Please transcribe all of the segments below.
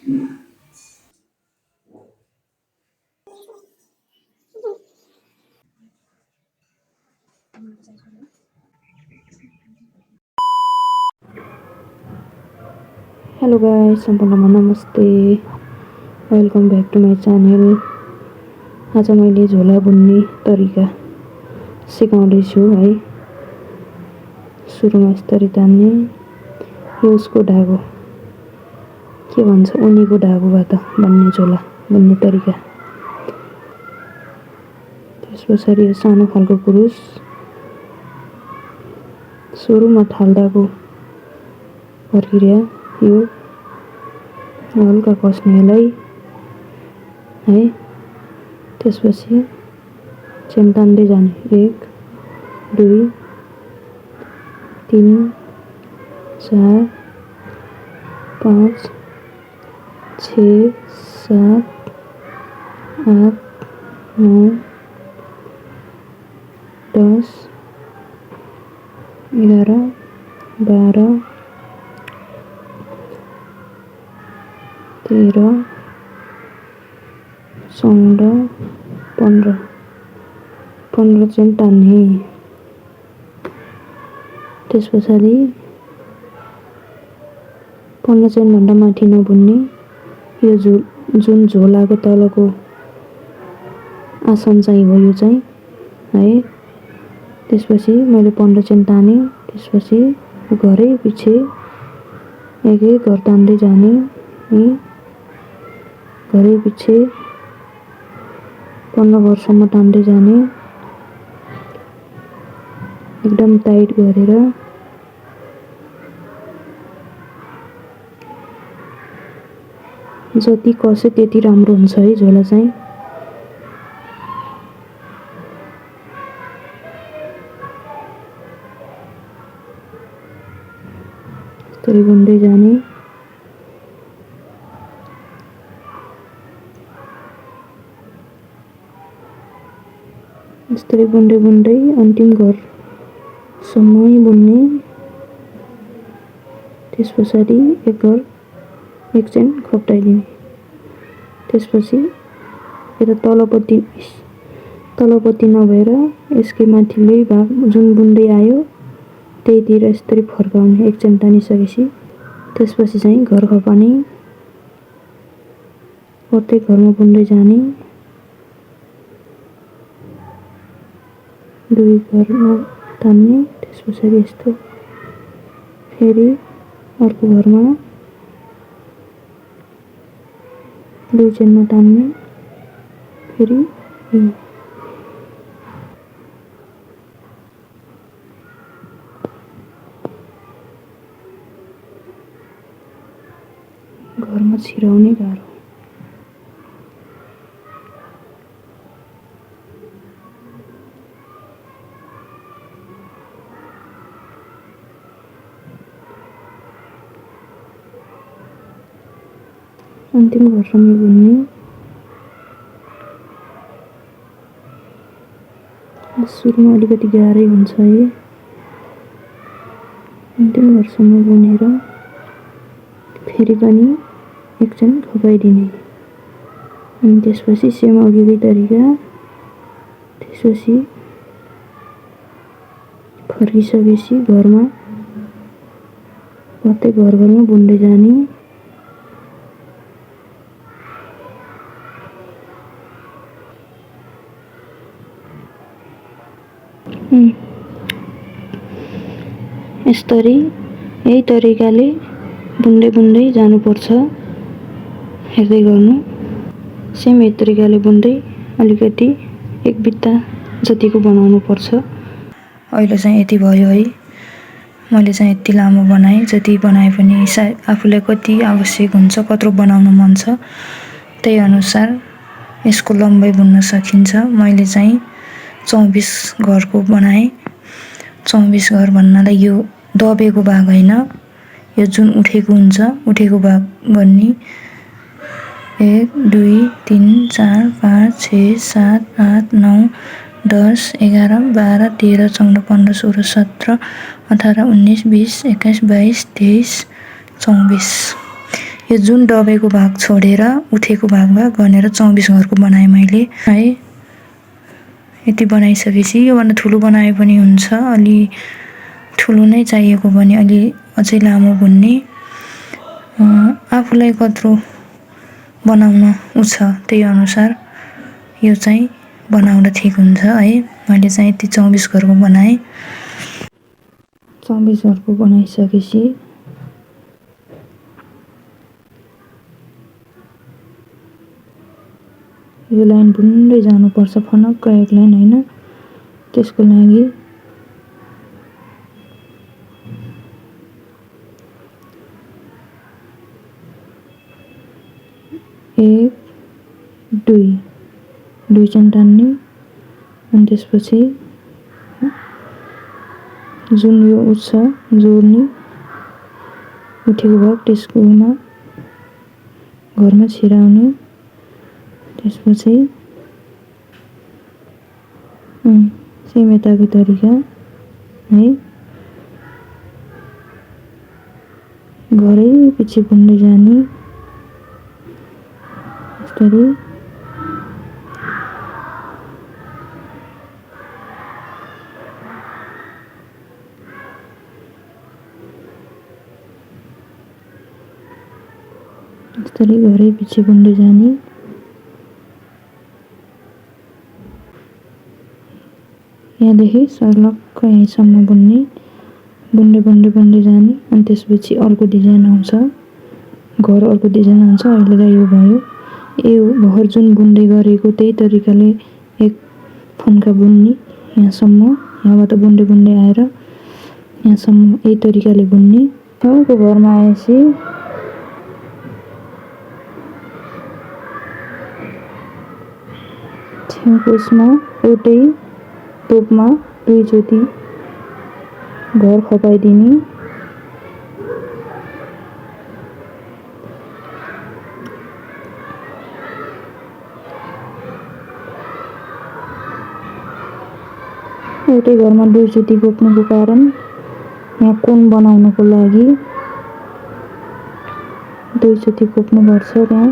Hello guys, सम्पूर्णमा नमस्ते। Welcome back to my channel. आज मैले झोला बुन्ने तरिका सिकाउँदैछु है। सुरुमा यसरी तान्ने, यो उसको धागो के भन्छ, उनीको धागोबाट बन्ने झोला बुन्ने तरिका। त्यसपछि यो सानो खालको कुरुस सुरुमा थाल्दाको प्रक्रिया यो हल्का कस्नेलाई है। त्यसपछि चेन तान्दै जाने, 1 2 3 4 5 6 7 8 9 10 11 12 13 14 15 चेन तान्ने। त्यस पछाडि 15 चेनभन्दा माथि नबुन्ने, यो जुन झोलाको तलको आसन चाहिँ हो यो चाहिँ है। त्यसपछि मैले 15 चेन ताने। त्यसपछि घरै पछि एक घर तान्दै जाने, घरै पछि 15 घरसम्म तान्दै जाने, एकदम टाइट गरेर। जति कसे त्यति राम्रो हुन्छ है झोला चाहिँ। यसरी बुन्दै जाने। यसरी बुन्दै बुन्दै अन्तिम घरसम्म बुन्ने। त्यस पछाडि एक घर एक चेन खप्टाइदिने। त्यसपछि यता तलपट्टि नभएर यसकै माथिल्लै भाग जुन बुन्दै आयो त्यहीतिर यसरी फर्काउने, एक चेन तानिसकेपछि। त्यसपछि चाहिँ घर खपाने, प्रत्येक घरमा बुन्दै जाने। 2 घरमा तान्ने। त्यस पछाडि यस्तो फेरि अर्को घरमा 2 चेनमा तान्ने, फेरि घरमा छिराउने गाह्रो। अन्तिम घरसम्म बुन्ने। सुरुमा अलिकति गाह्रै हुन्छ है। अन्तिम घरसम्म बुनेर फेरि पनि एक चेन खपाइदिने। अनि त्यसपछि सेम अघिकै तरिका। त्यसपछि फर्किसकेपछि घरमा प्रत्येक घरमा बुन्दै जाने। यसरी यही तरिकाले बुन्दै बुन्दै जानुपर्छ। हेर्दै गर्नु। सेम यही तरिकाले बुन्दै अलिकति एक बित्ता जतिको बनाउनु पर्छ। अहिले चाहिँ यति भयो है। मैले चाहिँ यति लामो बनाएँ। जति बनाए पनि आफूलाई कति आवश्यक हुन्छ, कत्रो बनाउनु मन छ त्यही अनुसार यसको लम्बाइ बुन्न सकिन्छ। मैले चाहिँ 24 घरको बनाएँ। 24 घर भन्नालाई यो दबेको भाग होइन, यो जुन उठेको हुन्छ उठेको भाग गर्ने। 1 2 3 4 5 6 7 8 9 10 11 12 13 14 15 16 17 18 19 20 21 22 23 24। यो जुन दबेको भाग छोडेर उठेको भागमा गनेर 24 घरको बनाएँ मैले है। यति बनाइसकेपछि योभन्दा ठुलो बनाए पनि हुन्छ, अलि ठुलो नै चाहिएको भने अलि अझै लामो बुन्ने। आफूलाई कत्रो बनाउन छ त्यही अनुसार यो चाहिँ बनाउँदा ठिक हुन्छ है। मैले चाहिँ यति 24 घरको बनाएँ। 24 घरको बनाइसकेपछि यो लाइन बुन्दै जानुपर्छ, फनक्क एक लाइन होइन। त्यसको लागि 1 2 चाहिँ तान्ने, अनि त्यसपछि जुन यो उठ्छ जोड्ने उठेको भाग त्यसकोमा घरमा छिराउने। त्यसपछि सेम यताको तरिका है, घरै पछि बुन्दै जाने यसरी। यसरी घरै पछि बुन्दै जाने। यहाँदेखि सर्लक्क यहीँसम्म बुन्ने, बुन्दै जाने। अनि त्यसपछि अर्को डिजाइन आउँछ, घर अर्को डिजाइन आउँछ। अहिलेलाई यो भयो। यो घर जुन बुन्दै गरेको त्यही तरिकाले एक फन्का बुन्ने यहाँसम्म, यहाँबाट बुन्दै आएर यहाँसम्म यही तरिकाले बुन्ने। छेउको घरमा आएपछि छेउको उसमा एउटै तोपमा 2 चोटि घर खपाइदिने। एउटै घरमा 2 चोटि गोप्नुको कारण यहाँ कोण बनाउनको लागि 2 चोटि गोप्नुपर्छ त्यहाँ।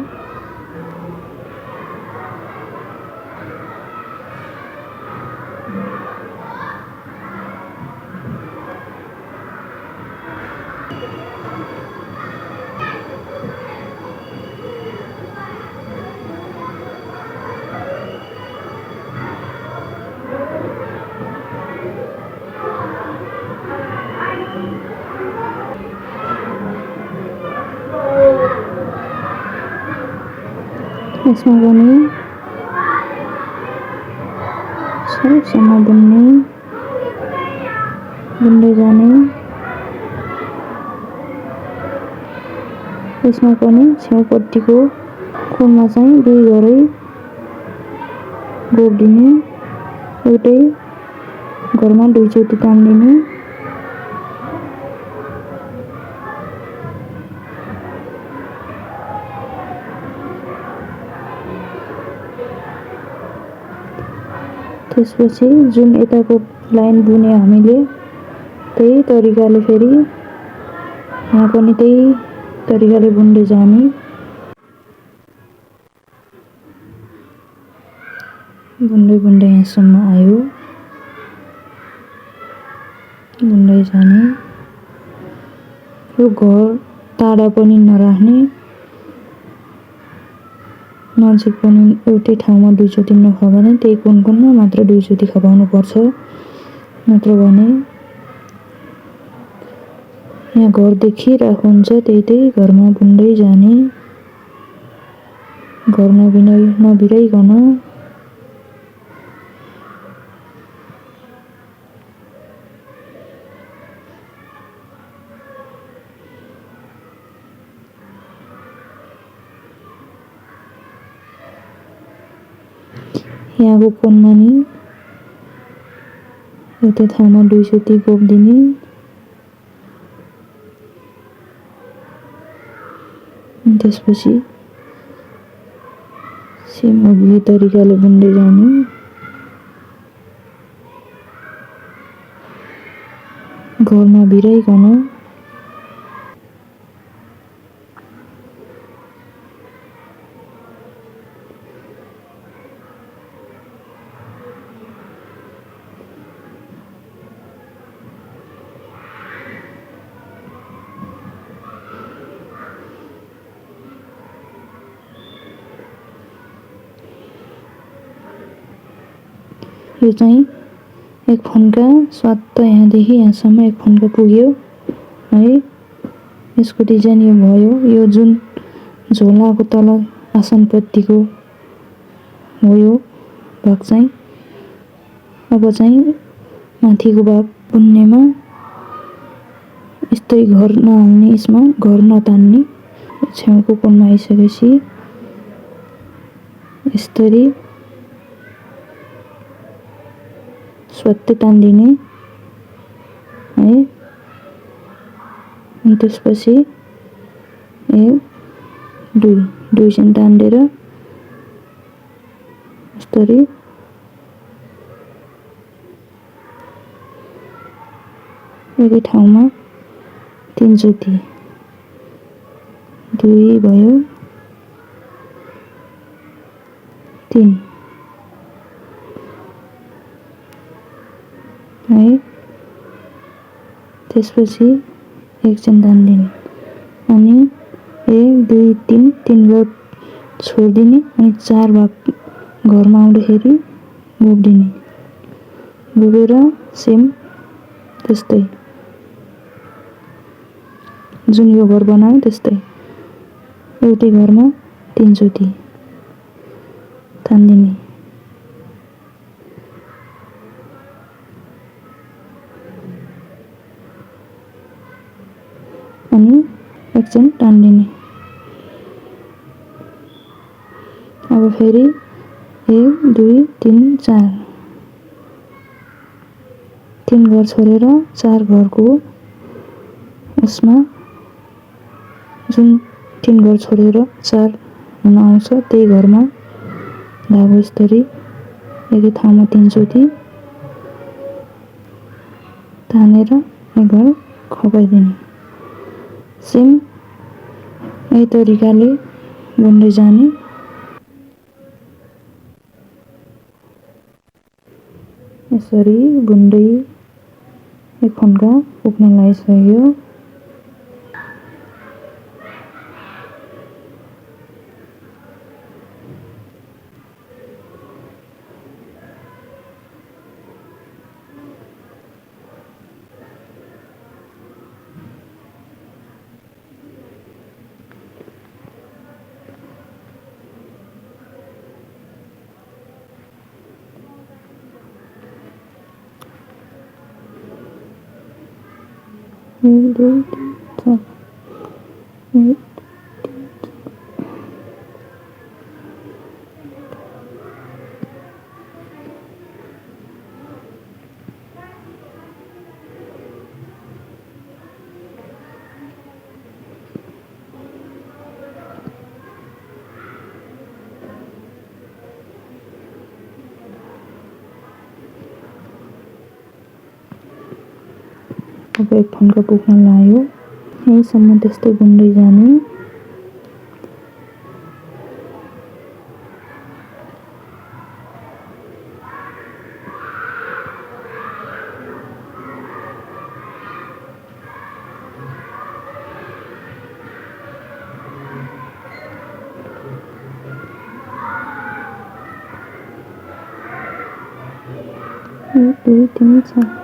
यसमा पनि छेउसम्म बुन्दै जाने। यसमा पनि छेउपट्टिको कोणमा चाहिँ 2 घरै गोप्दिने, एउटै घरमा 2 चोटि तान्दिने। त्यसपछि जुन यताको लाइन बुने हामीले त्यही तरिकाले फेरि यहाँ पनि त्यही तरिकाले बुन्दै जाने। बुन्दै यहाँसम्म आयो, बुन्दै जाने। यो घर टाढा पनि नराख्ने, नजिक पनि एउटै ठाउँमा 2 चोटि नखपाउने। त्यही कोणमा मात्र 2 चोटि खपाउनु पर्छ, नत्र भने यहाँ घर देखिरहेको हुन्छ। त्यही घरमा बुन्दै जाने, घर नबिराइकन। यहाँको कोणमा नि एउटै ठाउँमा 2 चोटि गोप्दिने। त्यसपछि सेम अघि तरिकाले बुन्दै जाने। घर नबिराइकन। यो चाहिँ एक फन्का स्वात्त यहाँदेखि यहाँसम्म एक फन्का पुग्यो है। यसको डिजाइन यो भयो। यो जुन झोलाको तल आसनपट्टिको हो यो भाग चाहिँ। अब चाहिँ माथिको भाग बुन्नेमा यस्तै घर नहाल्ने, यसमा घर नतान्ने। छेउको कोणमा आइसकेपछि यस्तरी स्वात्तै तान्दिने है। अनि त्यसपछि दुई चाहिँ तान्देर यस्तरी एकै ठाउँमा 3 चोटि 2 भयो 3 है। त्यसपछि एक चाहिँ तान्दिने अनि 1 2 3 भाग छोडिदिने अनि 4 भाग घरमा आउँदाखेरि बोकिदिने। बोकेर सेम त्यस्तै जुन यो घर बनायो त्यस्तै एउटै घरमा 3 चोटि तान्दिने। अनि एक चाहिँ तान्दिने। अब फेरि 1 2 3 4 3 घर छोडेर 4 घरको उसमा जुन 3 घर छोडेर 4 हुन आउँछ त्यही घरमा धागो यस्तरी एकै ठाउँमा 3 चोटि तानेर एक घर खपाइदिने। सेम यही तरिकाले बुन्दै जाने। यसरी बुन्दै एक फन्का पुग्न लागिसक्यो। एक दो तीन चार एक अब एक फन्का पुग्न लाग्यो। यहीँसम्म त्यस्तै बुन्दै जाने। एक दुई तीन चार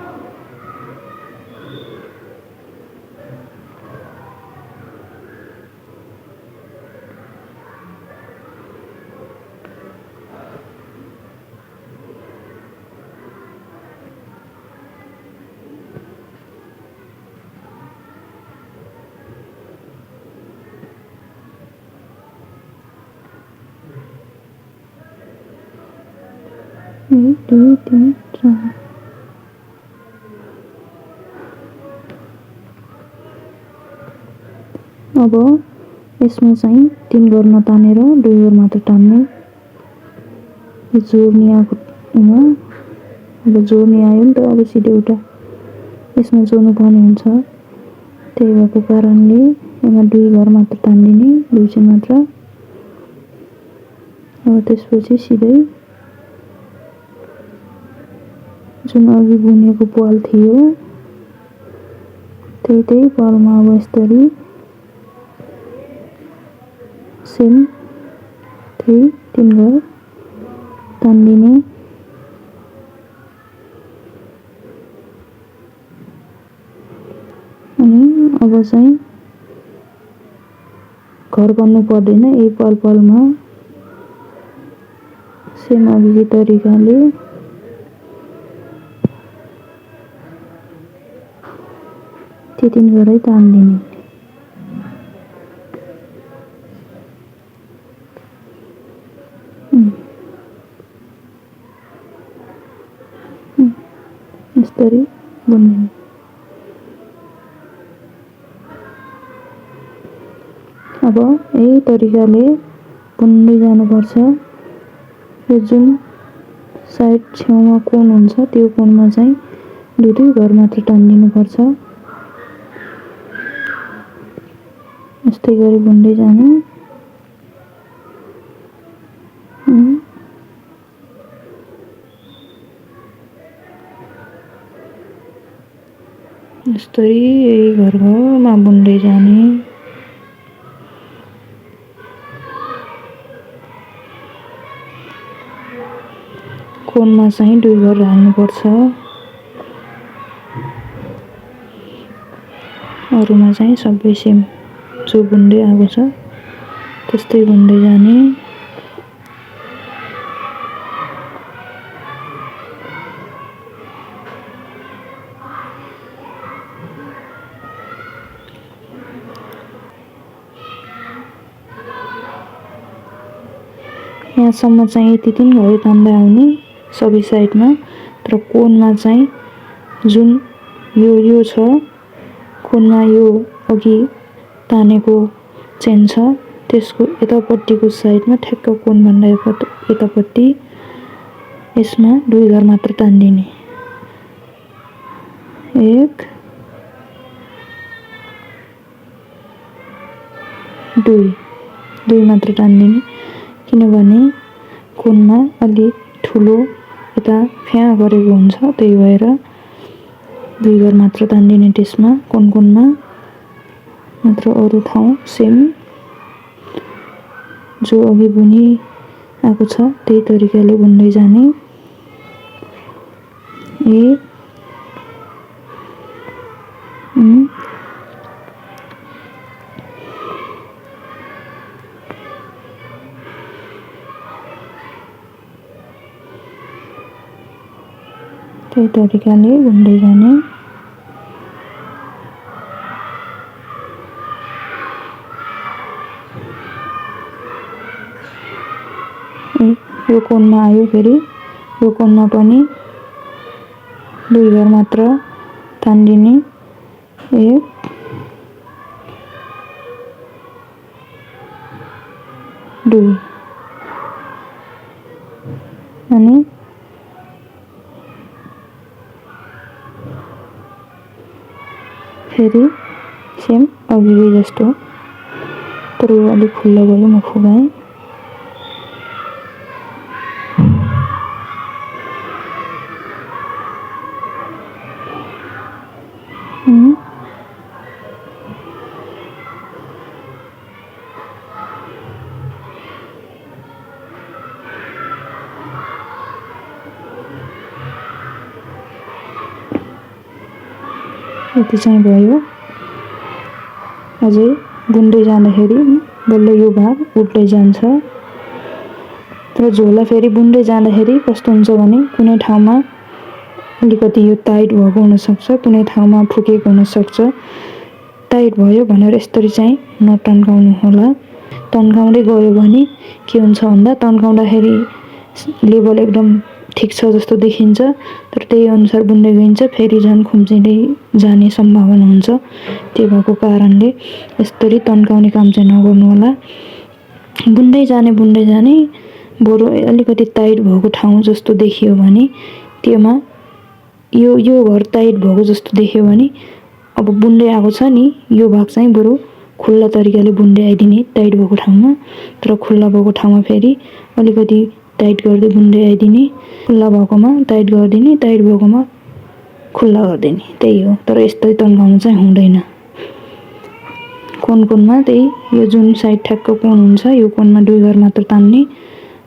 एक दुई तीन चार। अब यसमा चाहिँ 3 घर नतानेर 2 घर मात्र तान्ने। जोड्ने आएको अब जोड्ने आयो नि त। अब सिधै एउटा यसमा जोड्नु पर्ने हुन्छ। त्यही भएको कारणले यसमा 2 घर मात्र तान्दिने, 2 चाहिँ मात्र। अब त्यसपछि सिधै जुन अघि बुनेको पाल थियो त्यही पालमा अब यस्तरी सेम त्यही 3 घर तान्दिने। अब चाहिँ घर बन्नु पर्दैन, यही पल पलमा सेम अघिकै तरिकाले त्यति गरै तान्दिने। यसरी बुन्दिने। अब यही तरिकाले बुन्दै जानुपर्छ। यो जुन साइड छेउमा कोण हुन्छ त्यो कोणमा चाहिँ दुई घर मात्र तान्दिनुपर्छ। यस्तै गरी बुन्दै जाने। यस्तै यही घरमा बुन्दै जाने। कोणमा चाहिँ दुई घर हाल्नुपर्छ, अरूमा चाहिँ सबै सेम जो बुन्दै आएको छ त्यस्तै बुन्दै जाने। यहाँसम्म चाहिँ यति तीन घडी तान्दै आउने सबै साइडमा। तर कोणमा चाहिँ जुन यो छ, कोणमा यो अघि तानेको चेन छ त्यसको यतापट्टिको साइडमा ठ्याक्क कोणभन्दा यतापट्टि यसमा दुई घर मात्र तान्दिने। एक दुई मात्र तान्दिने, किनभने कोणमा अलि ठुलो यता फ्या गरेको हुन्छ, त्यही भएर दुई घर मात्र तान्दिने त्यसमा कोणमा। मात्र अरू ठाउँ सेम जो अघि बुनी आएको छ त्यही तरिकाले बुन्दै जाने। त्यही तरिकाले बुन्दै जाने। यो कोणमा आयो, फेरि यो कोणमा पनि दुई घर मात्र तान्दिने। एक दुई अनि फेरि सेम अघि जस्तो, तर यो अलिक खुल्ला भयो, म फुगाएँ। यति चाहिँ भयो। अझै बुन्दै जाँदाखेरि बल्ल यो भाग उठ्दै जान्छ। तर झोला फेरि बुन्दै जाँदाखेरि कस्तो हुन्छ भने कुनै ठाउँमा अलिकति यो टाइट भएको हुनसक्छ, कुनै ठाउँमा फुकेको हुनसक्छ। टाइट भयो भनेर यसरी चाहिँ नटन्काउनु होला। तन्काउँदै गयो भने के हुन्छ भन्दा तन्काउँदाखेरि लेभल एकदम ठिक छ जस्तो देखिन्छ, तर त्यही अनुसार बुन्दै गइन्छ फेरि झन् खुम्चिँदै जाने सम्भावना हुन्छ। त्यो भएको कारणले यसरी तन्काउने काम चाहिँ नगर्नु होला। बुन्दै जाने बरु अलिकति टाइट भएको ठाउँ जस्तो देखियो भने त्योमा यो घर टाइट भएको जस्तो देखियो भने अब बुन्दै आएको छ नि यो भाग चाहिँ बरु खुल्ला तरिकाले बुन्दै आइदिने टाइट भएको ठाउँमा। तर खुल्ला भएको ठाउँमा फेरि अलिकति टाइट गर्दै बुन्दै आइदिने, खुल्ला भएकोमा टाइट गरिदिने, टाइट भएकोमा खुल्ला गरिदिने, त्यही हो। तर यस्तै तन्काउनु चाहिँ हुँदैन। कोणमा त्यही यो जुन साइड ठ्याक्क कोण हुन्छ यो कोणमा दुई घर मात्र तान्ने,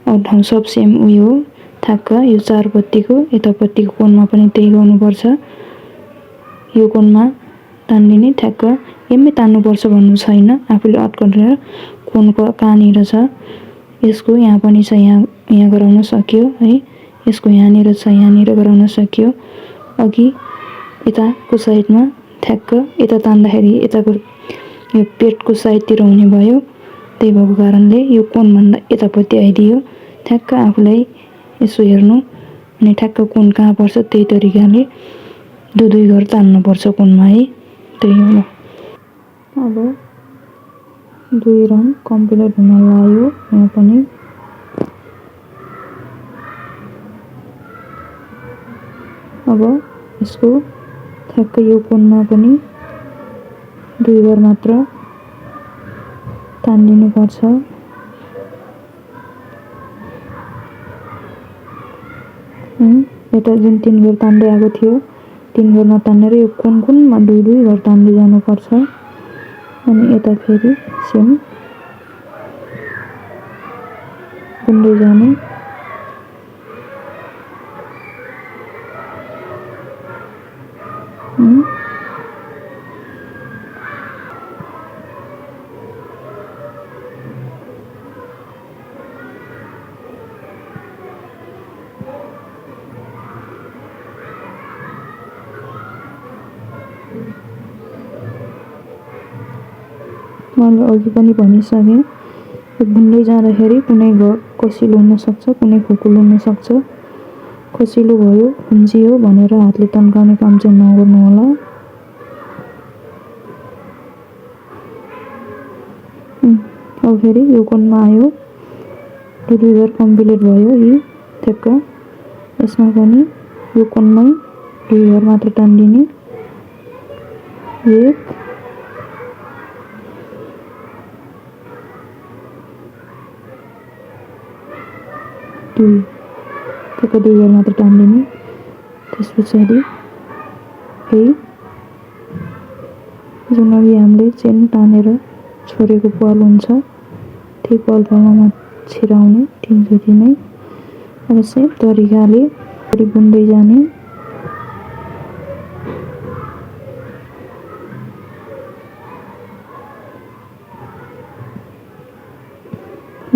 अरू ठाउँ सब सेम उयो हो। ठ्याक्क यो चारपट्टिको यतापट्टिको कोणमा पनि त्यही गर्नुपर्छ। यो कोणमा तान्दिने। ठ्याक्क यम्मै तान्नुपर्छ भन्नु छैन, आफूले अड्कलेर कुनको कहाँनिर छ, यसको यहाँ पनि छ, यहाँ गराउन सक्यो है, यसको यहाँनिर छ, यहाँनिर गराउन सक्यो। अघि यताको साइडमा ठ्याक्क यता तान्दाखेरि यताको यो पेटको साइडतिर हुने भयो, त्यही भएको कारणले यो कोणभन्दा यतापट्टि आइदियो। ठ्याक्क आफूलाई यसो हेर्नु अनि ठ्याक्क कोण कहाँ पर्छ त्यही तरिकाले दुई घर तान्नुपर्छ कोणमा है, त्यही हो। अब 2 रन कम्प्लिट हुन लाग्यो। यहाँ पनि अब यसको ठ्याक्क यो कोणमा पनि 2 घर मात्र तानिदिनुपर्छ। यता जुन 3 घर तान्दै आएको थियो 3 घर नतानेर यो कुनमा 2 घर तान्दै जानुपर्छ। अनि यता फेरि सेम बुन्दै जाने। मैले अघि पनि भनिसकेँ, यो बुन्दै जाँदाखेरि कुनै घर कसिलो हुनसक्छ, कुनै खुकुलो हुनसक्छ। कसिलो भयो, खुन्चियो भनेर हातले तन्काउने काम चाहिँ नगर्नु होला। अब फेरि यो कोणमा आयो, 2 घर कम्प्लिट भयो। यी ठ्याक्क यसमा पनि यो कोणमै 2 घर मात्र तान्दिने। 1 2 ठ्याक्क 2 घर मात्र तान्दिने। त्यस पछाडि जुन अघि हामीले चेन तानेर छोडेको पाल हुन्छ त्यही पालमा छिराउने तीनचोटि नै। अब सेम तरिकाले बुन्दै जाने।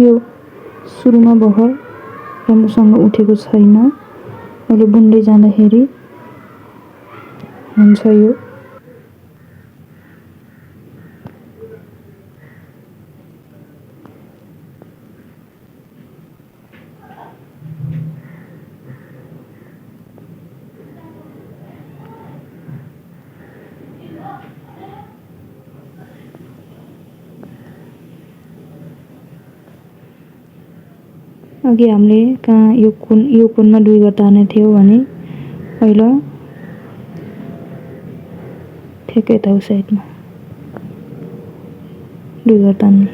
यो सुरुमा बहर राम्रोसँग उठेको छैन, अहिले बुन्दै जाँदाखेरि हुन्छ यो। अघि हामीले कहाँ यो कोणमा 2 घर ताने थियो भने पहिला ठ्याक्कै यता साइडमा 2 घर तान्ने।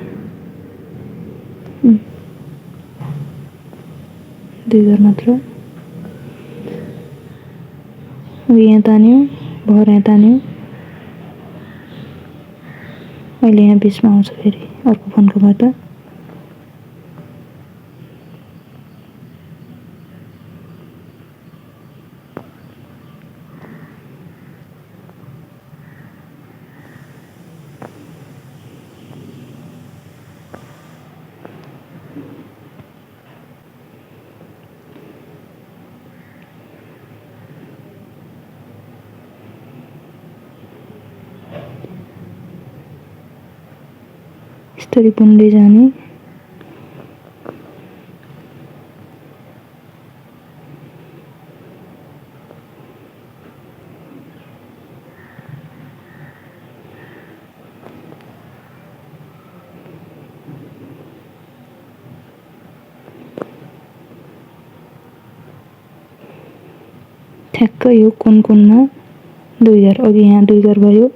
2 घर मात्र। यहाँ तान्यो, भर यहाँ तान्यो, अहिले यहाँ बिचमा आउँछ फेरि अर्को फन्कोबाट। यसरी बुन्दै जाने। ठ्याक्क यो कोणमा 2 घर, अघि यहाँ 2 घर भयो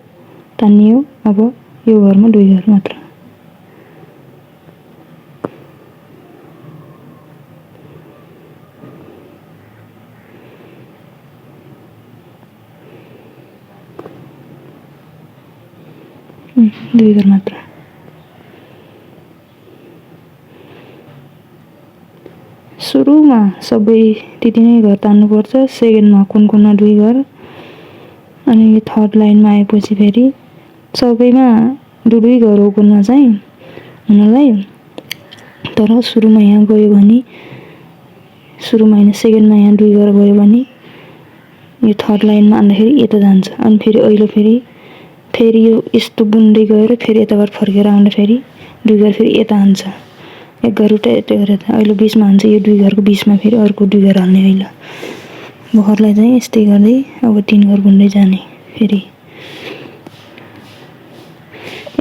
तानियो, अब यो घरमा 2 घर मात्र। दुई घर मात्र। सुरुमा सबै त्यति नै घर तान्नुपर्छ, सेकेन्डमा कुनमा 2 घर, अनि यो थर्ड लाइनमा आएपछि फेरि सबैमा दुई घर हो कुनमा चाहिँ हुनलाई, तर सुरुमा यहाँ गयो भने सुरुमा होइन सेकेन्डमा यहाँ 2 घर गयो भने यो थर्ड लाइनमा आउँदाखेरि यता जान्छ। अनि फेरि अहिले फेरि यो यस्तो बुन्दै गएर फेरि यताबाट फर्केर आउँदा फेरि 2 घर फेरि यता हान्छ। 1 घर उता यता गरेर अहिले बिचमा हान्छ। यो 2 घरको बिचमा फेरि अर्को 2 घर हाल्ने अहिले बखरलाई चाहिँ यस्तै गर्दै अब 3 घर बुन्दै जाने। फेरि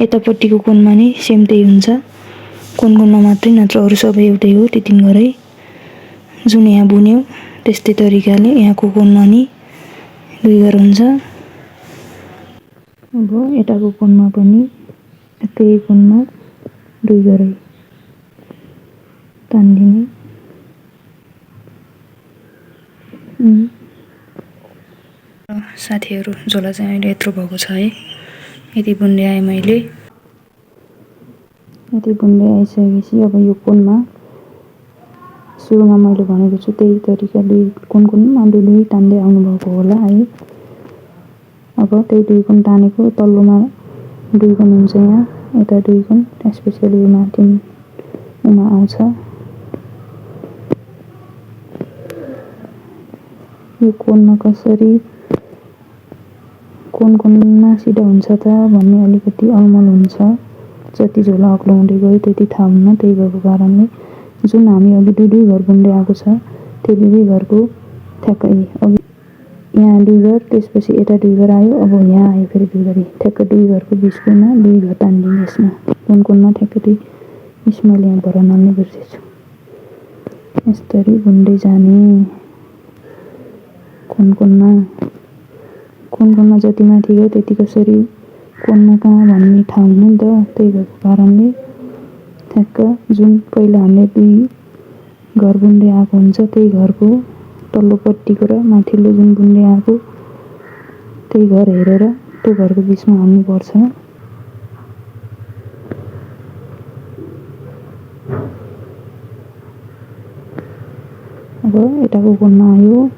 यतापट्टिको कोनमा नि सेम त्यही हुन्छ। कोनमा मात्रै नत्र अरू सबै एउटै हो, त्यो 3 घरै जुन यहाँ बुन्यो त्यस्तै तरिकाले यहाँको कोनमा नि 2 घर हुन्छ। अब यताको कोनमा पनि त्यही कोनमा 2 घरै तान्दिने। साथीहरू झोला चाहिँ अहिले यत्रो भएको छ है। यति बुन्दै आएँ मैले। यति बुन्दै आइसकेपछि अब यो कोनमा सुरुमा मैले भनेको छु त्यही तरिकाले कोनमा 2 तान्दै आउनुभएको होला है। अब त्यही 2 कोण तानेको तल्लोमा 2 कोण हुन्छ यहाँ, यता 2 कोण, त्यसपछि यो माथि उमा आउँछ। यो कोनमा कसरी कोनमा सिधा हुन्छ त भन्ने अलिकति अलमल हुन्छ। जति झोला अग्लो हुँदै गयो त्यति थाहा हुन्न। त्यही भएको कारणले जुन हामी अघि 2 घर बुन्दै आएको छ त्यो 2 घरको ठ्याक्कै अघि यहाँ 2 घर, त्यसपछि यता 2 घर आयो। अब यहाँ आयो फेरि 2 घर, ठ्याक्क 2 घरको बिचकोमा 2 घर तान्दिने यसमा कोनमा ठ्याक्क त्यही यसमा यहाँ भर हाल्ने बिर्सेछु। यसरी बुन्दै जाने कोनमा जति माथि गयो त्यति कसरी कोनमा कहाँ भन्ने ठाउँ हुनु नि त। त्यही भएको कारणले ठ्याक्क जुन पहिला हामीले 2 घर बुन्दै आएको हुन्छ त्यही घरको तल्लोपट्टिको र माथिल्लो जुन बुन्दै आएको त्यही घर हेरेर त्यो घरको बिचमा हाल्नुपर्छ। अब यताको कोनमा आयो,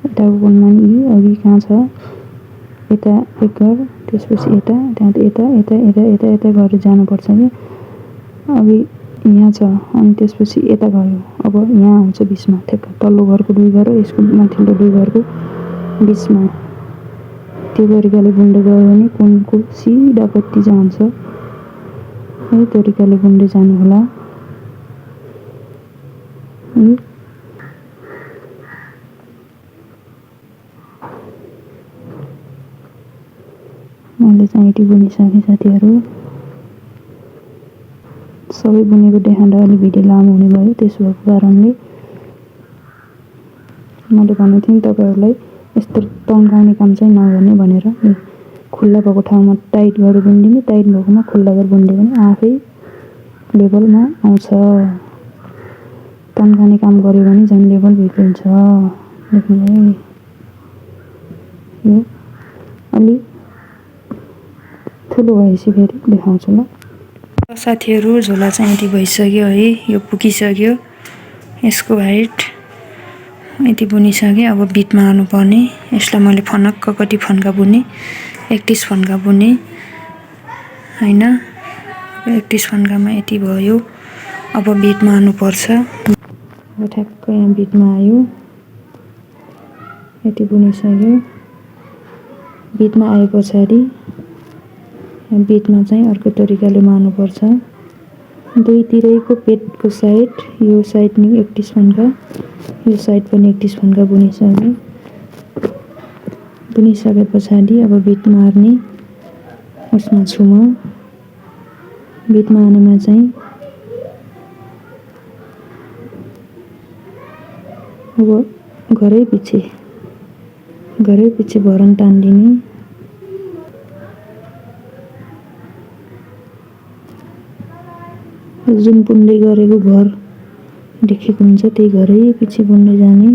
यताको कोनमा नि अघि कहाँ छ यता 1 घर, त्यसपछि यता, त्यहाँ यता यता यता यता यता गरेर जानुपर्छ कि अघि यहाँ छ। अनि त्यसपछि यता गयो। अब यहाँ आउँछ बिचमा ठ्याक्क तल्लो घरको 2 घर, यसको माथिल्लो 2 घरको बिचमा। त्यो तरिकाले बुन्दै गयो भने कोनको सिधापट्टि जान्छ। यही तरिकाले बुन्दै जानु होला। मैले चाहिँ यति बुनिसकेँ साथीहरू। सबै बुनेको देखाउँदा अलिक भिडियो लामो हुने भयो। त्यसो भएको कारणले मैले भनेको थिएँ तपाईँहरूलाई यस्तो तन्काउने काम चाहिँ नगर्ने भनेर। खुल्ला भएको ठाउँमा टाइट गरेर बुनिदिने, टाइट भएकोमा खुल्ला गरेर बुनिदियो भने आफै लेभलमा आउँछ। तन्काउने काम गऱ्यो भने झन् लेभल बिग्रिन्छ। देख्नुभयो, यो अलि ठुलो भएपछि फेरि देखाउँछु ल। साथीहरू झोला चाहिँ यति भइसक्यो है। यो पुगिसक्यो, यसको हाइट यति बुनिसकेँ। अब बिटमा हाल्नुपर्ने। यसलाई मैले फनक्क कति फन्का बुने, 31 फन्का बुने होइन। 31 फन्कामा यति भयो। अब बिटमा हाल्नुपर्छ। अब ठ्याक्क यहाँ बिटमा आयो, यति बुनिसक्यो। बिटमा आए पछाडि बिटमा चाहिँ अर्को तरिकाले मार्नुपर्छ। दुईतिरैको पेटको साइड, यो साइड नि 31 फन्का, यो साइड पनि 31 फन्का बुनिसक्यो। बुनिसके पछाडि अब बिट मार्ने उसमा छु म। बिट मार्नेमा चाहिँ अब घरै पछि भरन तान्दिने। जुन बुन्दै गरेको घर देखेको हुन्छ त्यही घरै पछि बुन्दै जाने।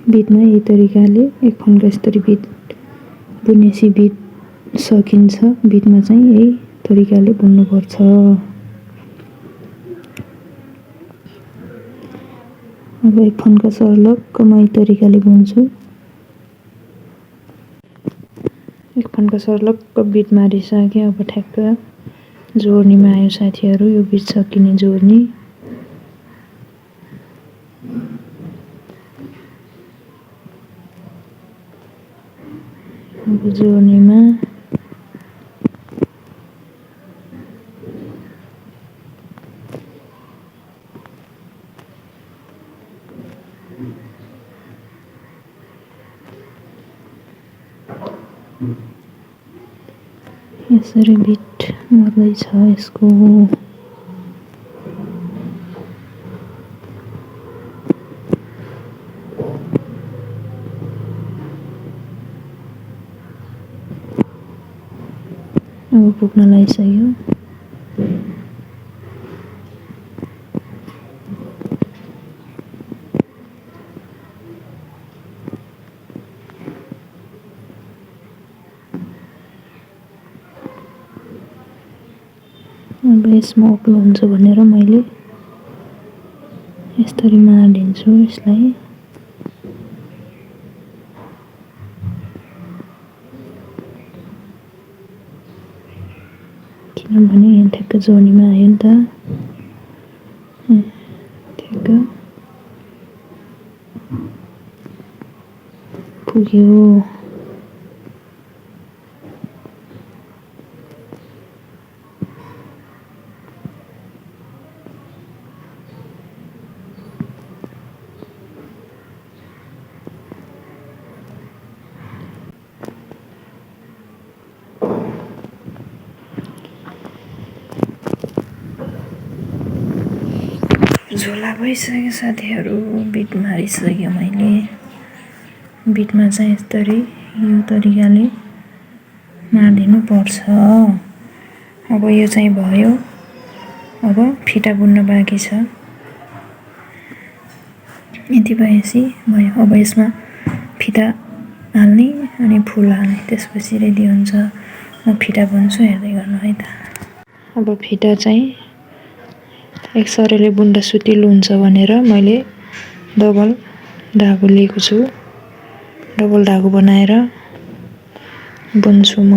बिटमा यही तरिकाले 1 फन्का यसरी बिट बुनेपछि बिट सकिन्छ। बिटमा चाहिँ यही तरिकाले बुन्नुपर्छ। अब एक फन्का सर्लक्क मै तरिकाले बुन्छु। एक फन्का सर्लक्क बिट मारिसकेँ। अब ठ्याक्क जोर्नीमा आयो साथीहरू। यो बिट सकिने जोर्नी। अब जोर्नीमा यसरी बिट मर्दैछ यसको। अब पुग्न लागिसक्यो। अब यसमा अग्लो हुन्छ भनेर मैले यसरी माडिदिन्छु यसलाई। किनभने यहाँ ठ्याक्क जोर्नीमा आयो नि त। ठ्याक्क पुग्यो। झोला भइसक्यो साथीहरू। बिट मारिसक्यो मैले। बिटमा चाहिँ यसरी यो तरिकाले मार्दिनु पर्छ। अब यो चाहिँ भयो। अब फिटा बुन्न बाँकी छ। यति भएपछि भयो। अब यसमा फिटा हाल्ने अनि फुल हाल्ने, त्यसपछि रेडी हुन्छ। म फिटा बुन्छु, हेर्दै गर्नु है त। अब फिटा चाहिँ एक सरले बुन्दा सुतिलो हुन्छ भनेर मैले डबल धागो लिएको छु। डबल धागो बनाएर बुन्छु म।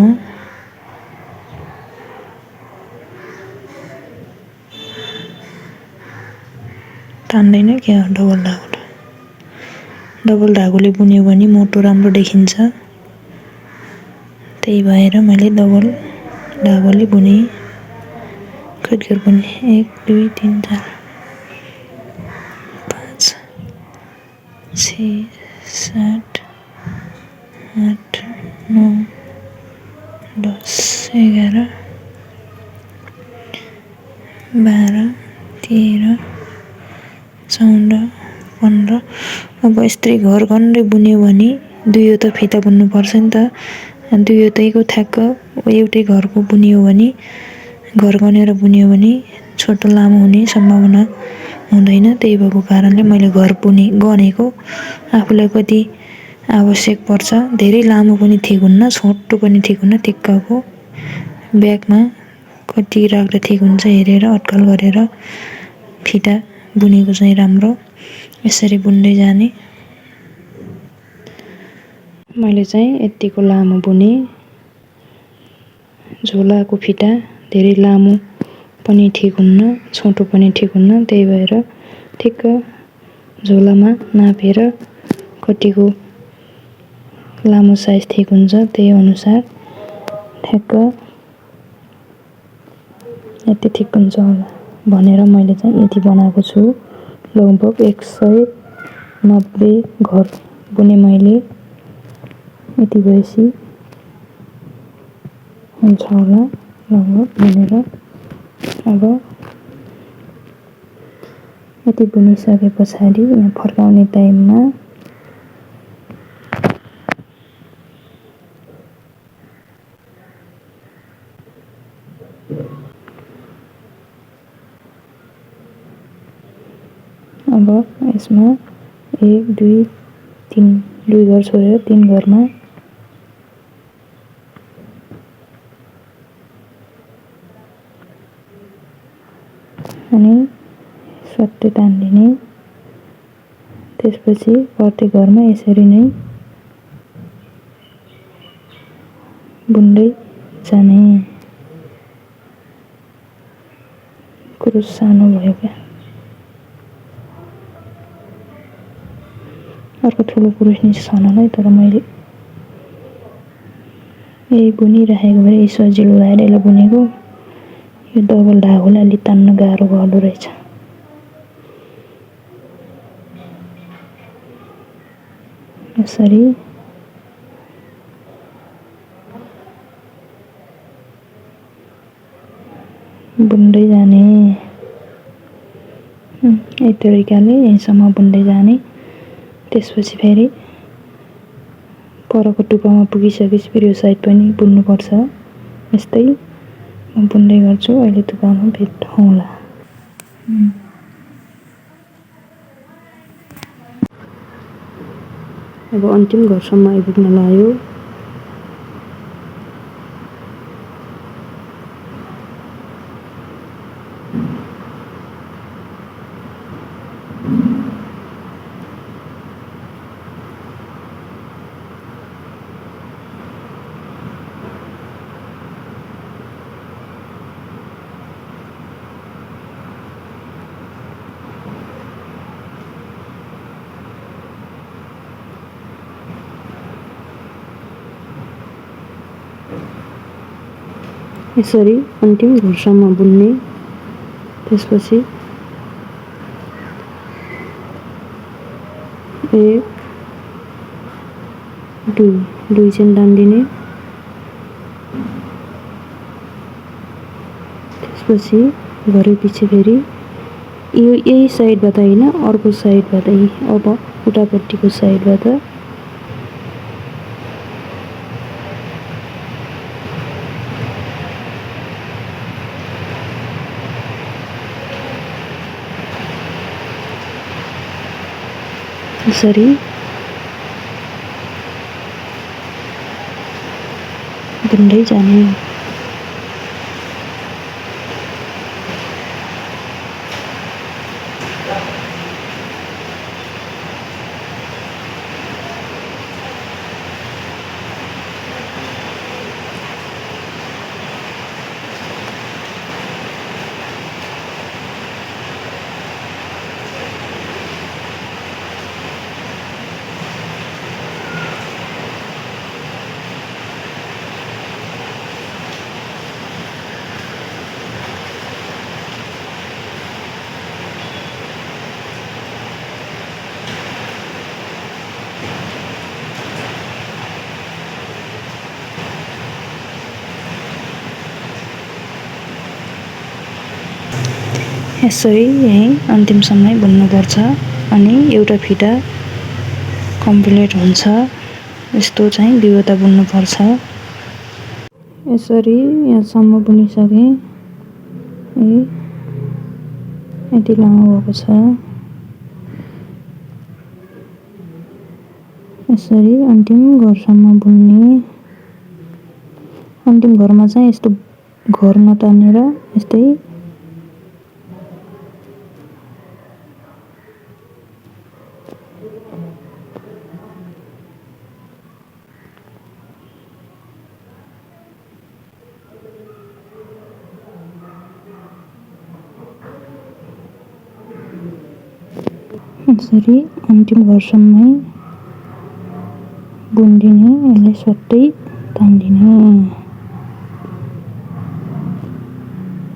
तान्दैन क्या डबल धागो। डबल धागोले बुन्यो भने मोटो राम्रो देखिन्छ। त्यही भएर मैले डबल धागोले बुने। कति बुने? 1 2 3 4 5 6 7 8 9 10 11 12 13 14 15। अब यस्तै घर गन्दै बुन्यो भने दुईवटा फिता बुन्नुपर्छ नि त। दुईवटैको ठ्याक्क एउटै घरको बुन्यो भने, घर गनेर बुन्यो भने छोटो लामो हुने सम्भावना हुँदैन। त्यही भएको कारणले मैले घर गनेको आफूलाई कति आवश्यक पर्छ। धेरै लामो पनि ठिक हुन्न, छोटो पनि ठिक हुन्न। ठिक्कको ब्यागमा कति राख्दा ठिक हुन्छ हेरेर अड्कल गरेर फिटा बुनेको चाहिँ राम्रो। यसरी बुन्दै जाने। मैले चाहिँ यतिको लामो बुने। झोलाको फिटा धेरै लामो पनि ठिक हुन्न, छोटो पनि ठिक हुन्न। त्यही भएर ठिक्क झोलामा नापेर कतिको लामो साइज ठिक हुन्छ त्यही अनुसार ठ्याक्क यति ठिक हुन्छ होला भनेर मैले चाहिँ यति बनाएको छु। लगभग 190 घर बुने मैले। यति भएपछि हुन्छ होला लगभग भनेर। अब यति बुनिसके पछाडि यहाँ फर्काउने टाइममा अब यसमा 1 2 3 2 घर छोडेर 3 घरमा अनि सट्टै तान्दिने। त्यसपछि प्रत्येक घरमा यसरी नै बुन्दै जाने। कुरो सानो भयो क्या। अर्को ठुलो कुरो छैन होला तर मैले यही बुनिराखेको भए सजिलो लागेर यसलाई बुनेको। यो डबल धागोले अलि तान्न गाह्रो गर्दो रहेछ। यसरी बुन्दै जाने। यही तरिकाले यहीँसम्म बुन्दै जाने। त्यसपछि फेरि परको टुप्पामा पुगिसकेपछि फेरि यो साइड पनि बुन्नुपर्छ। यस्तै म बुन्दै गर्छु। अहिले टुप्पामा भेटौँला। अब अन्तिम घरसम्म आइपुग्न लाग्यो। यसरी अन्तिम घरसम्म बुन्ने। त्यसपछि 1 2 चेन तान्दिने। त्यसपछि घरै पछि फेरि यो यही साइडबाट होइन अर्को साइडबाट अब उतापट्टिको साइडबाट यसरी बुन्दै जाने। यसरी यही अन्तिमसम्मै बुन्नुपर्छ अनि एउटा फिटा कम्प्लिट हुन्छ। यस्तो चाहिँ दुईवटा बुन्नुपर्छ। यसरी यहाँसम्म बुनिसके। यति लामो भएको छ। यसरी अन्तिम घरसम्म बुन्ने। अन्तिम घरमा चाहिँ यस्तो घर नतानेर यस्तै यसरी अन्तिम घरसम्मै बुनिदिने। यसलाई सट्टै तान्दिने।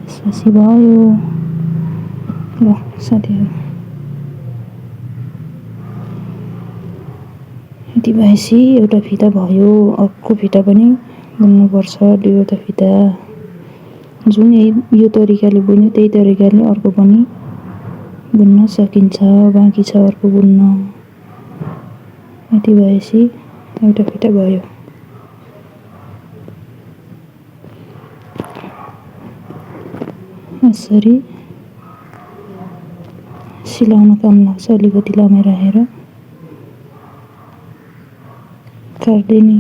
त्यसपछि भयो। ल साथीहरू यति भएपछि एउटा फिता भयो। अर्को फिता पनि बुन्नुपर्छ। दुईवटा फिता जुन यो तरिकाले बुन्यो त्यही तरिकाले अर्को पनि बुन्न सकिन्छ। बाँकी छ अर्को बुन्न। यति भएपछि एउटा फिटा भयो। यसरी सिलाउन काम लाग्छ। अलिकति लामै राखेर काट्दिने।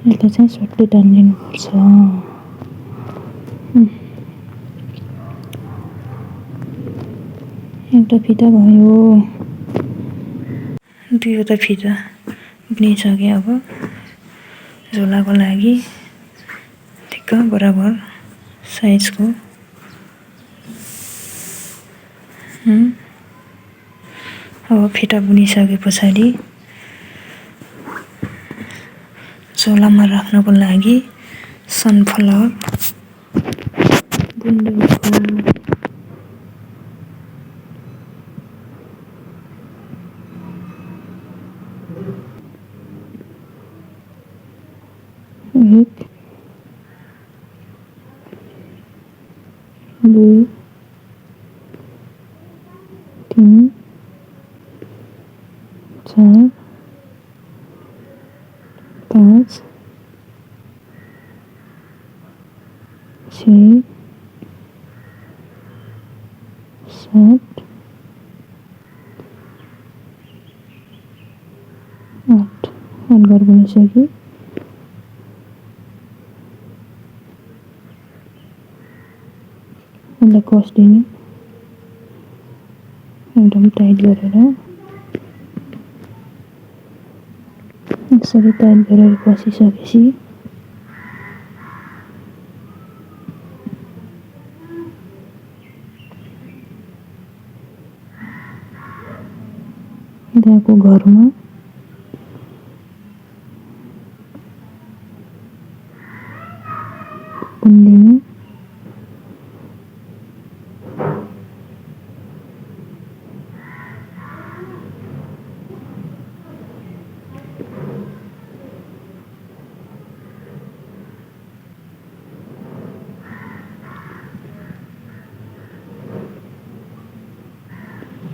यसलाई चाहिँ सट्टै तानिदिनुपर्छ। एउटा फिता भयो, 2वटा फिता बुनिसकेँ। अब झोलाको लागि ठिक्क बराबर साइजको अब फिता बुनिसके पछाडि झोलामा राख्नको लागि सनफ्लावर बुनिदिएको। एक, 2, 3, 4, 5, 6, 7, 8 घर बनिसक्यो। यसलाई कस दिने एकदम टाइट गरेर, यसरी टाइट गरेर कसिसकेपछि त्यहाँको घरमा बुनिदिने।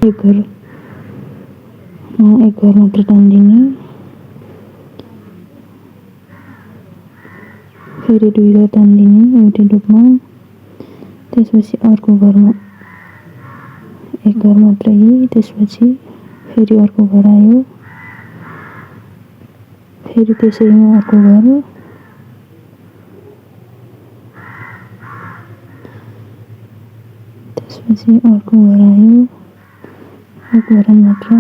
एक घर मात्र तान्दिने, फेरि 2 घर तान्दिने एउटै डोपमा। त्यसपछि अर्को घरमा 1 घर मात्रै, त्यसपछि फेरि अर्को घर आयो, फेरि त्यसैमा अर्को घर, त्यसपछि अर्को घर आयो, एक घर मात्र,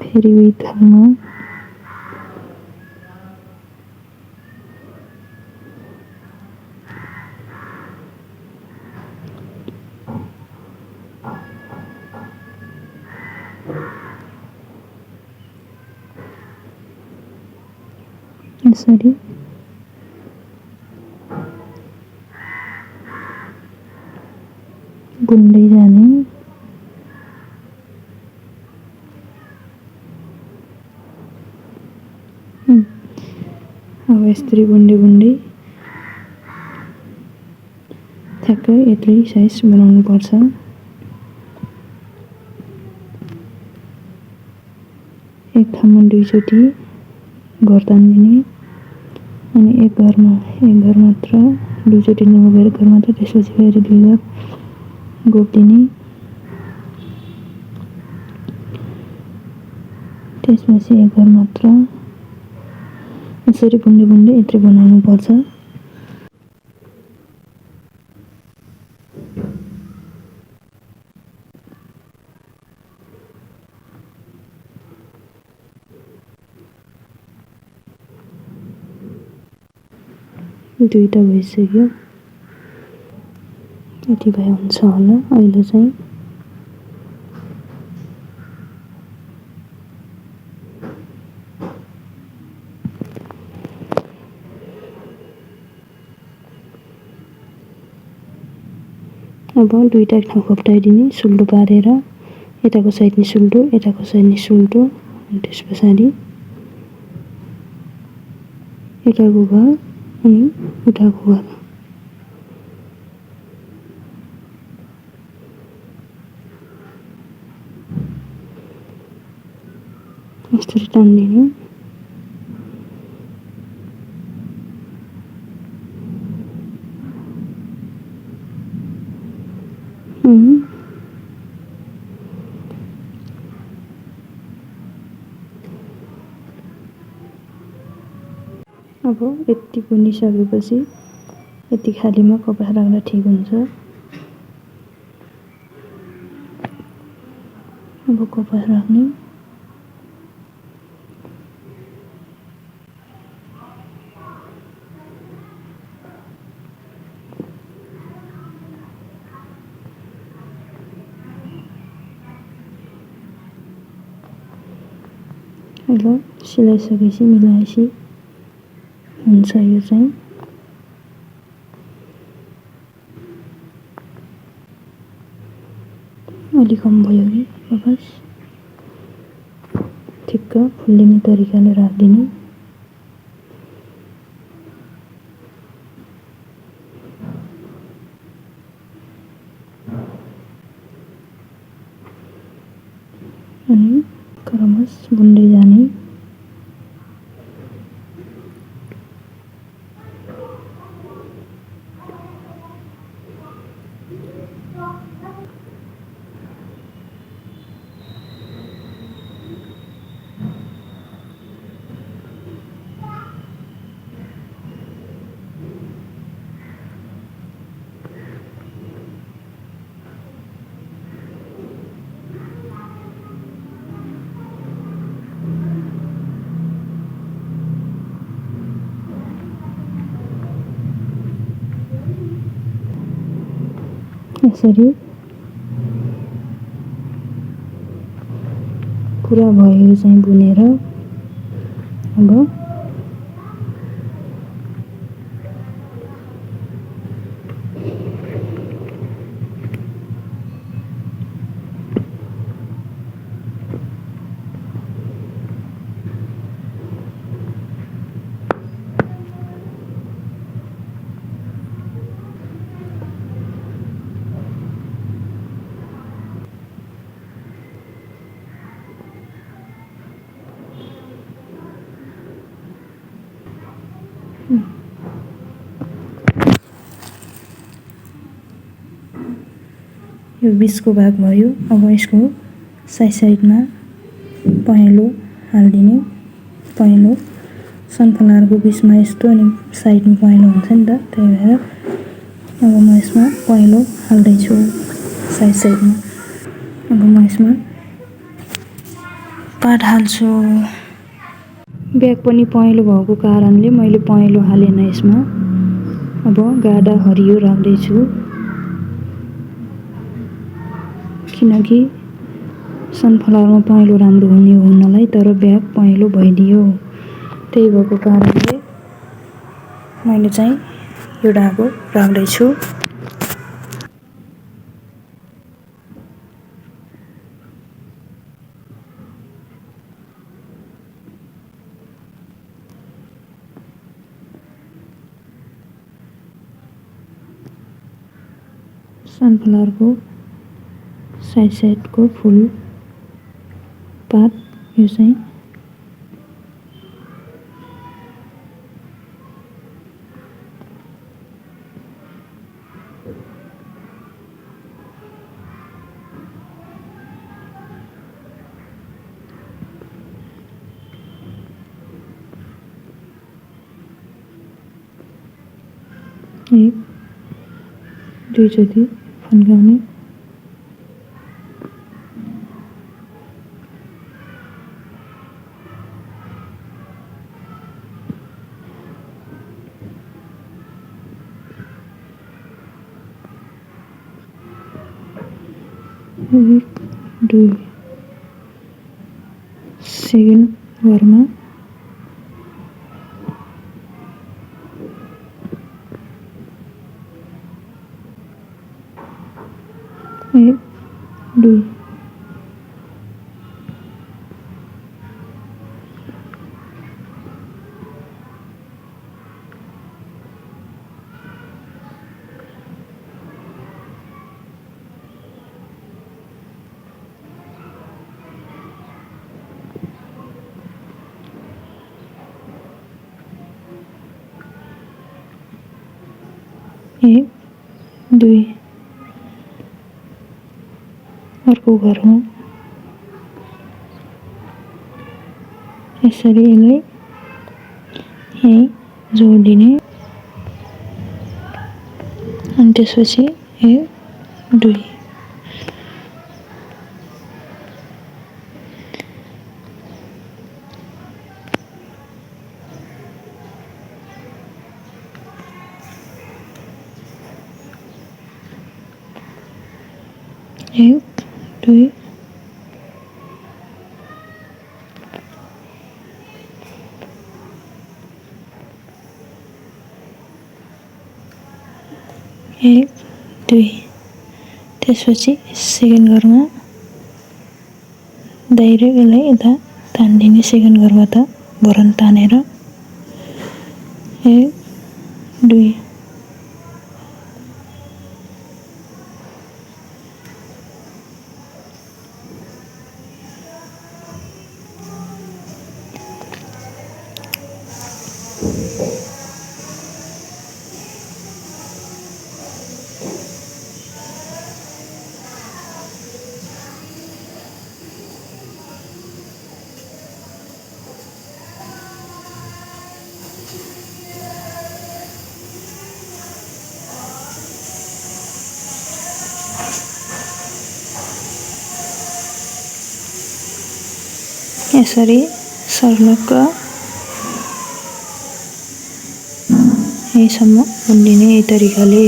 फेरि 1 घरमा, यसरी बुन्दै जाने। अब यसरी बुन्दै ठ्याक्कै यत्रै साइज बनाउनु पर्छ। एक ठाउँमा 2 चोटि घर तान्दिने, अनि एक घर मात्र 2 चोटि नबगेर घर मात्र, त्यसपछि फेरि 2 घर गोप्दिने। त्यसपछि एक घर मात्र, यसरी बुन्दै यत्रै बनाउनु पर्छ। दुईटा भइसक्यो, यति भए हुन्छ होला अहिले चाहिँ। अब 2टा ठाउँ खप्टाइदिने, सुल्टो पारेर, यताको साइड नि सुल्टो, यताको साइड नि सुल्टो। अनि त्यस पछाडि यताको घर अनि उताको घर, यसरी तान्दिने। अब यति बुनिसकेपछि यति खालीमा कपडा राख्दा ठिक हुन्छ। अब कपडा राख्ने ल सिलाइसकेपछि मिलाएपछि हुन्छ। यो चाहिँ अलि कम भयो कि बस ठिक्क फुल्लिने तरिकाले राखिदिने। अनि क्रमश बुन्दै जाने। यसरी पुरा भयो चाहिँ बुनेर अब यो बिचको भाग भयो। अब यसको साइडमा पहेँलो हालिदिने। पहेँलो सनफ्लावरको बिचमा यस्तो अनि साइडमा पहेँलो हुन्छ नि त, त्यही भएर अब म यसमा पहेँलो हाल्दैछु साइडमा। अब म यसमा पाट हाल्छु। ब्याग पनि पहेँलो भएको कारणले मैले पहेँलो हालेन यसमा। अब गाडा हरियो राख्दैछु किनकि सनफ्लावरमा पहेँलो राम्रो हुने हो हुनलाई, तर ब्याग पहेँलो भइदियो। त्यही भएको कारणले मैले चाहिँ यो धागो राख्दैछु। सनफ्लावरको साइडको फुल पात यो चाहिँ एक दुईचोटि फन्काउने। एक दुई सेकेन्ड घरमा एक दुई एक दुई अर्को घर हो। यसरी यसलाई यही जोडिदिने। अनि त्यसपछि 1 2 1 2 1 2 त्यसपछि सेकेन्ड घरमा डाइरेक्ट यसलाई यता तानिदिने सेकेन्ड घरबाट भरन तानेर 1 2 यसरी सर्लक्क यहीसम्म बुनिने यही तरिकाले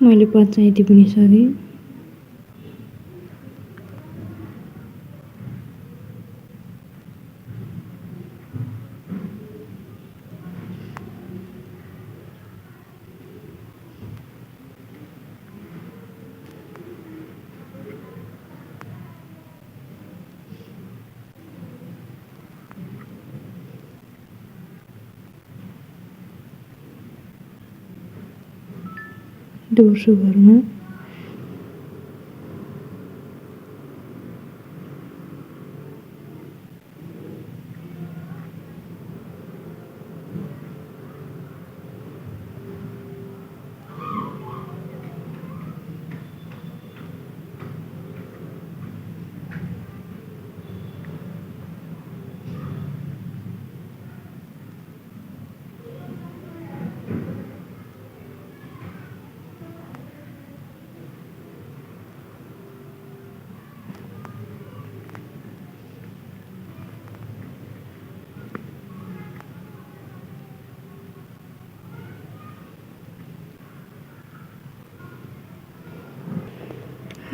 मैले 5 चाहिँ यति बुनिसकेँ। दोस्रो घरमा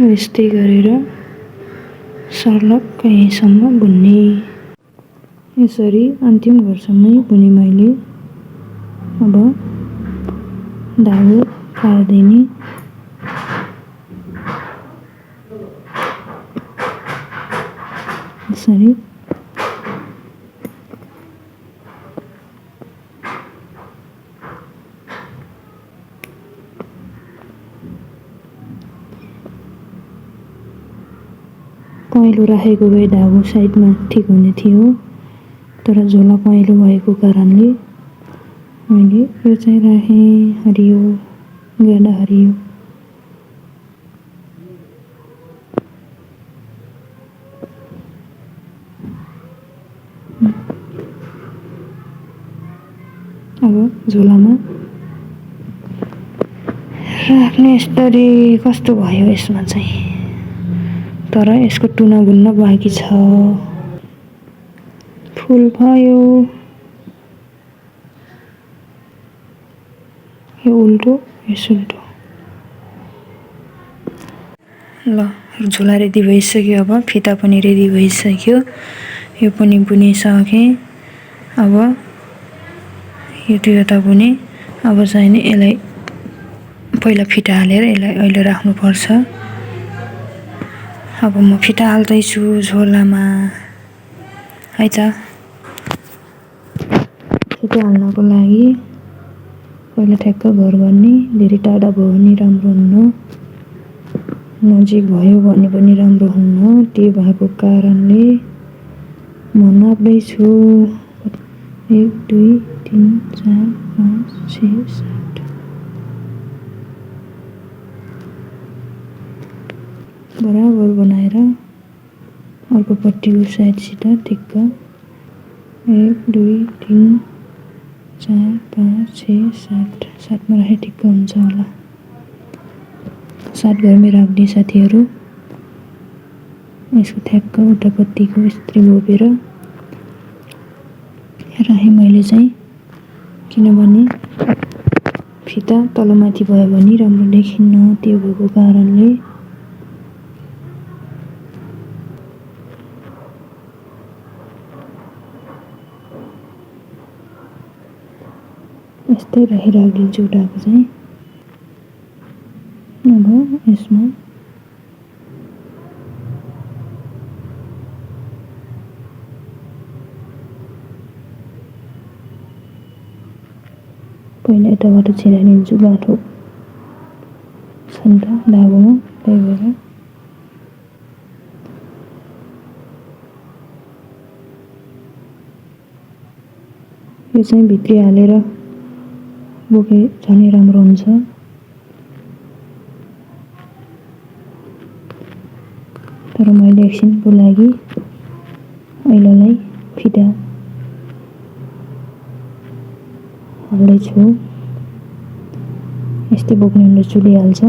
यस्तै गरेर सर्लक्क यहीसम्म बुन्ने। यसरी अन्तिम घरसम्मै बुने मैले। अब धागो काट्दिने। यसरी पहेँलो राखेको भए धागो साइडमा ठिक हुने थियो, तर झोला पहेँलो भएको कारणले मैले यो चाहिँ राखेँ हरियो, गाडा हरियो। अब झोलामा राख्ने यसरी कस्तो भयो यसमा चाहिँ, तर यसको टुना बुन्न बाँकी छ। फुल भयो। यो उल्टो, यस उल्टो। ल झोला रेडी भइसक्यो। अब फिता पनि रेडी भइसक्यो। यो पनि बुनिसकेँ। अब यो दुईवटा बुने। अब चाहिँ नि यसलाई पहिला फिता हालेर यसलाई अहिले राख्नुपर्छ। अब म फिता हाल्दैछु झोलामा है त। फिता हाल्नको लागि पहिला ठ्याक्क घर गर्ने, धेरै टाढा भयो भने राम्रो हुन्न, नजिक भयो भने पनि राम्रो हुन्न। त्यो भएको कारणले म नाप्दैछु। 1 2 3 4 5 6 7 बराबर बनाएर अर्कोपट्टिको साइडसित ठिक्क 1 2 3 4 5 6 7 7मा राखे ठिक्क हुन्छ होला। 7 घरमै राख्ने साथीहरू। यसको ठ्याक्क उतापट्टिको स्त्री बोकेर राखेँ मैले चाहिँ, किनभने फिता तलमाथि भयो भने राम्रो देखिन्न, त्यो भएको कारणले। यस्तै राखिदिन्छु उठाएको चाहिँ। अब यसमा पहिला यताबाट छिराइदिन्छु, गाँठो छ नि त धागोमा, त्यही भएर। यो चाहिँ भित्री हालेर बोके झनै राम्रो हुन्छ। तर मैले एकछिनको लागि ऐलालाई फिता हाल्दैछु। यस्तै बोक्ने हुँदा चुलिहाल्छ,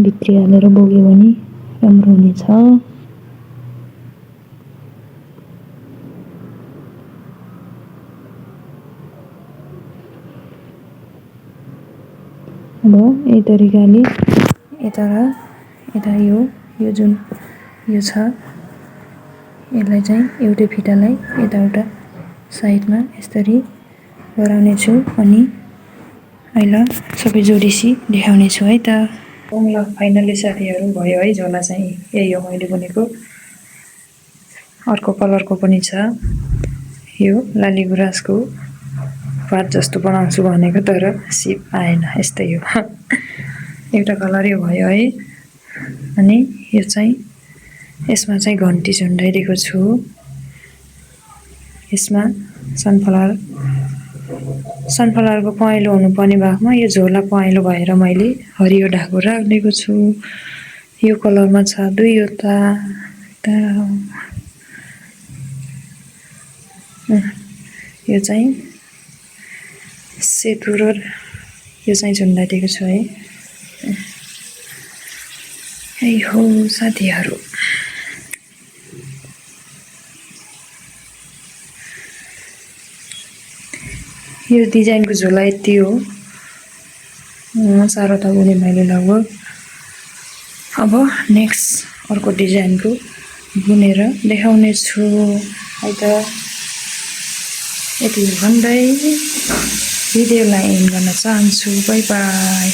भित्री हालेर बोक्यो भने राम्रो हुनेछ। अब यही तरिकाले यता र यता यो जुन यो छ, यसलाई चाहिँ एउटै फिटालाई यताउता साइडमा यसरी गराउने छु अनि अहिले सबै जोडिसी देखाउने छु है त। ल फाइनली साथीहरू भयो है, झोला चाहिँ यही हो मैले बुनेको। अर्को कलरको पनि छ, यो लाली गुराँसको पात जस्तो बनाउँछु भनेको, तर सिप आएन, यस्तै हो। एउटा कलर यो भयो है। अनि यो चाहिँ यसमा चाहिँ घन्टी झुन्डाइदिएको छु। यसमा सनफ्लावरको पहेँलो हुनुपर्ने भागमा यो झोला पहेँलो भएर मैले हरियो धागो राखिदिएको छु। यो कलरमा छ 2वटा। यो चाहिँ सेतो र यो चाहिँ झुन्डाइदिएको छु है। यही हो साथीहरू। यो डिजाइनको झोला यति हो, साह्रो त बुने मैले लगभग। अब नेक्स्ट अर्को डिजाइनको बुनेर देखाउने छु है त। यति भन्दै भिडियोलाई एन्ड गर्न चाहन्छु। By by.